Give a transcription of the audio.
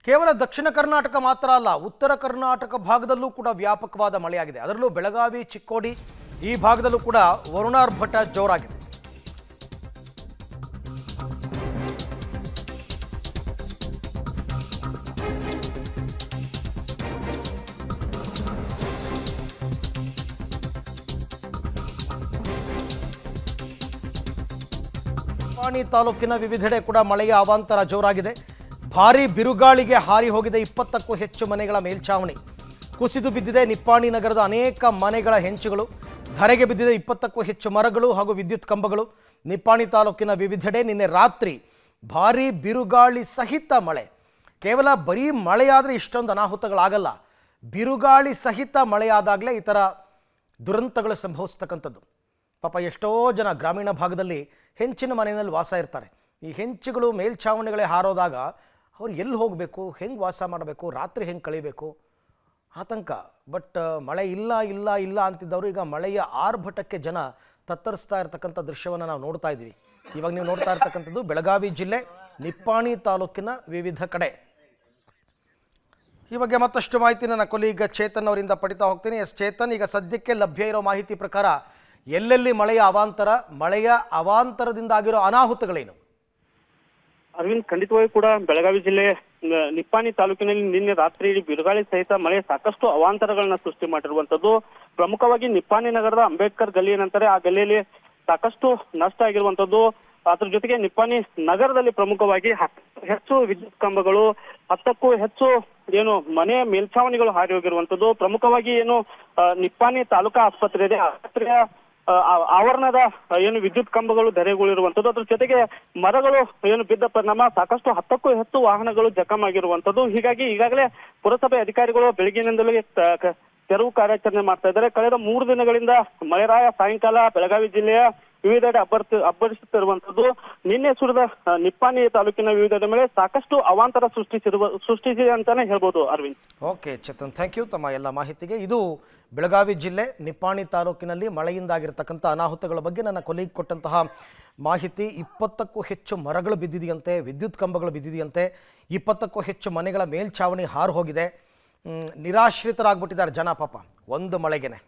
ಕೇವಲ ದಕ್ಷಿಣ ಕರ್ನಾಟಕ ಮಾತ್ರ ಅಲ್ಲ, ಉತ್ತರ ಕರ್ನಾಟಕ ಭಾಗದಲ್ಲೂ ಕೂಡ ವ್ಯಾಪಕವಾದ ಮಳೆಯಾಗಿದೆ. ಅದರಲ್ಲೂ ಬೆಳಗಾವಿ, ಚಿಕ್ಕೋಡಿ ಈ ಭಾಗದಲ್ಲೂ ಕೂಡ ವರುಣಾರ್ಭಟ ಜೋರಾಗಿದೆ. ನಿಪ್ಪಾಣಿ ತಾಲೂಕಿನ ವಿವಿಧೆಡೆ ಕೂಡ ಮಳೆಯ ಅವಾಂತರ ಜೋರಾಗಿದೆ. ಭಾರೀ ಬಿರುಗಾಳಿಗೆ ಹಾರಿ ಹೋಗಿದೆ 20ಕ್ಕೂ ಹೆಚ್ಚು ಮನೆಗಳ ಮೇಲ್ಛಾವಣಿ. ಕುಸಿದು ಬಿದ್ದಿದೆ ನಿಪ್ಪಾಣಿ ನಗರದ ಅನೇಕ ಮನೆಗಳ ಹೆಂಚುಗಳು. ಧರೆಗೆ ಬಿದ್ದಿದೆ 20ಕ್ಕೂ ಹೆಚ್ಚು ಮರಗಳು ಹಾಗೂ ವಿದ್ಯುತ್ ಕಂಬಗಳು. ನಿಪ್ಪಾಣಿ ತಾಲೂಕಿನ ವಿವಿಧೆಡೆ ನಿನ್ನೆ ರಾತ್ರಿ ಭಾರೀ ಬಿರುಗಾಳಿ ಸಹಿತ ಮಳೆ. ಕೇವಲ ಬರೀ ಮಳೆಯಾದರೆ ಇಷ್ಟೊಂದು ಅನಾಹುತಗಳಾಗಲ್ಲ, ಬಿರುಗಾಳಿ ಸಹಿತ ಮಳೆಯಾದಾಗಲೇ ಈ ಥರ ದುರಂತಗಳು ಸಂಭವಿಸ್ತಕ್ಕಂಥದ್ದು. ಪಾಪ ಎಷ್ಟೋ ಜನ ಗ್ರಾಮೀಣ ಭಾಗದಲ್ಲಿ ಹೆಂಚಿನ ಮನೆಯಲ್ಲಿ ವಾಸ ಇರ್ತಾರೆ. ಈ ಹೆಂಚುಗಳು ಮೇಲ್ಛಾವಣಿಗಳೇ ಹಾರೋದಾಗ ಅವ್ರು ಎಲ್ಲಿ ಹೋಗಬೇಕು, ಹೆಂಗೆ ವಾಸ ಮಾಡಬೇಕು, ರಾತ್ರಿ ಹೆಂಗೆ ಕಳಿಬೇಕು, ಆತಂಕ. ಬಟ್ ಮಳೆ ಇಲ್ಲ ಇಲ್ಲ ಇಲ್ಲ ಅಂತಿದ್ದವರು ಈಗ ಮಳೆಯ ಆರ್ಭಟಕ್ಕೆ ಜನ ತತ್ತರಿಸ್ತಾ ಇರ್ತಕ್ಕಂಥ ದೃಶ್ಯವನ್ನು ನಾವು ನೋಡ್ತಾ ಇದ್ದೀವಿ. ಇವಾಗ ನೀವು ನೋಡ್ತಾ ಇರ್ತಕ್ಕಂಥದ್ದು ಬೆಳಗಾವಿ ಜಿಲ್ಲೆ ನಿಪ್ಪಾಣಿ ತಾಲೂಕಿನ ವಿವಿಧ ಕಡೆ. ಈ ಬಗ್ಗೆ ಮತ್ತಷ್ಟು ಮಾಹಿತಿ ನನ್ನ ಕೊಲೀಗ ಚೇತನ್ ಅವರಿಂದ ಪಡಿತಾ ಹೋಗ್ತೀನಿ. ಚೇತನ್, ಈಗ ಸದ್ಯಕ್ಕೆ ಲಭ್ಯ ಇರೋ ಮಾಹಿತಿ ಪ್ರಕಾರ ಎಲ್ಲೆಲ್ಲಿ ಮಳೆಯ ಅವಾಂತರದಿಂದ ಆಗಿರೋ ಅನಾಹುತಗಳೇನು? ಅರವಿಂದ್, ಖಂಡಿತವಾಗಿ ಕೂಡ ಬೆಳಗಾವಿ ಜಿಲ್ಲೆ ನಿಪ್ಪಾಣಿ ತಾಲೂಕಿನಲ್ಲಿ ನಿನ್ನೆ ರಾತ್ರಿ ಬಿರುಗಾಳಿ ಸಹಿತ ಮಳೆ ಸಾಕಷ್ಟು ಅವಾಂತರಗಳನ್ನ ಸೃಷ್ಟಿ ಮಾಡಿರುವಂತದ್ದು. ಪ್ರಮುಖವಾಗಿ ನಿಪ್ಪಾಣಿ ನಗರದ ಅಂಬೇಡ್ಕರ್ ಗಲ್ಲಿ ಏನಂತಾರೆ, ಆ ಗಲ್ಲಿಯಲ್ಲಿ ಸಾಕಷ್ಟು ನಷ್ಟ ಆಗಿರುವಂತದ್ದು. ಅದ್ರ ಜೊತೆಗೆ ನಿಪ್ಪಾಣಿ ನಗರದಲ್ಲಿ ಪ್ರಮುಖವಾಗಿ ಹೆಚ್ಚು ವಿದ್ಯುತ್ ಕಂಬಗಳು, 10ಕ್ಕೂ ಹೆಚ್ಚು ಮನೆ ಮೇಲ್ಛಾವಣಿಗಳು ಹಾರಿ ಹೋಗಿರುವಂತದ್ದು. ಪ್ರಮುಖವಾಗಿ ನಿಪ್ಪಾಣಿ ತಾಲೂಕಾ ಆಸ್ಪತ್ರೆ ಇದೆ, ಆಸ್ಪತ್ರೆಯ ಆವರಣದ ವಿದ್ಯುತ್ ಕಂಬಗಳು ಧರೆಗುಳಿರುವಂತದ್ದು. ಅದ್ರ ಜೊತೆಗೆ ಮರಗಳು ಬಿದ್ದ ಪರಿಣಾಮ ಸಾಕಷ್ಟು 10ಕ್ಕೂ ಹೆಚ್ಚು ವಾಹನಗಳು ಜಖಂ ಆಗಿರುವಂತದ್ದು. ಹೀಗಾಗಿ ಈಗಾಗಲೇ ಪುರಸಭೆ ಅಧಿಕಾರಿಗಳು ಬೆಳಗಿನಿಂದಲೇ ತೆರವು ಕಾರ್ಯಾಚರಣೆ ಮಾಡ್ತಾ ಇದ್ದಾರೆ. ಕಳೆದ 3 ದಿನಗಳಿಂದ ಮಳೆರಾಯ ಸಾಯಂಕಾಲ ಬೆಳಗಾವಿ ಜಿಲ್ಲೆಯ ವಿವಿಧೆಡೆ ಅಬ್ಬರಿಸುತ್ತಿರುವಂತದ್ದು. ನಿನ್ನೆ ಸುರಿದ ನಿಪ್ಪಾಣಿ ತಾಲೂಕಿನ ವಿವಿಧೆಡೆ ಮೇಲೆ ಸಾಕಷ್ಟು ಅವಾಂತರ ಸೃಷ್ಟಿಸಿದೆ ಅಂತಾನೆ ಹೇಳ್ಬೋದು. Arvind, okay Chetan, thank you ತಮ್ಮ ಎಲ್ಲ ಮಾಹಿತಿಗೆ. ಇದು ಬೆಳಗಾವಿ ಜಿಲ್ಲೆ ನಿಪ್ಪಾಣಿ ತಾಲೂಕಿನಲ್ಲಿ ಮಳೆಯಿಂದಾಗಿರ್ತಕ್ಕಂಥ ಅನಾಹುತಗಳ ಬಗ್ಗೆ ನನ್ನ ಕೊಲೀಗ್ ಕೊಟ್ಟಂತಹ ಮಾಹಿತಿ. 20ಕ್ಕೂ ಹೆಚ್ಚು ಮರಗಳು ಬಿದ್ದಿದೆಯಂತೆ, ವಿದ್ಯುತ್ ಕಂಬಗಳು ಬಿದ್ದಿದೆಯಂತೆ, 20ಕ್ಕೂ ಹೆಚ್ಚು ಮನೆಗಳ ಮೇಲ್ಛಾವಣಿ ಹಾರು ಹೋಗಿದೆ. ನಿರಾಶ್ರಿತರಾಗ್ಬಿಟ್ಟಿದ್ದಾರೆ ಜನ ಪಾಪ ಒಂದು ಮಳೆಗೆನೆ.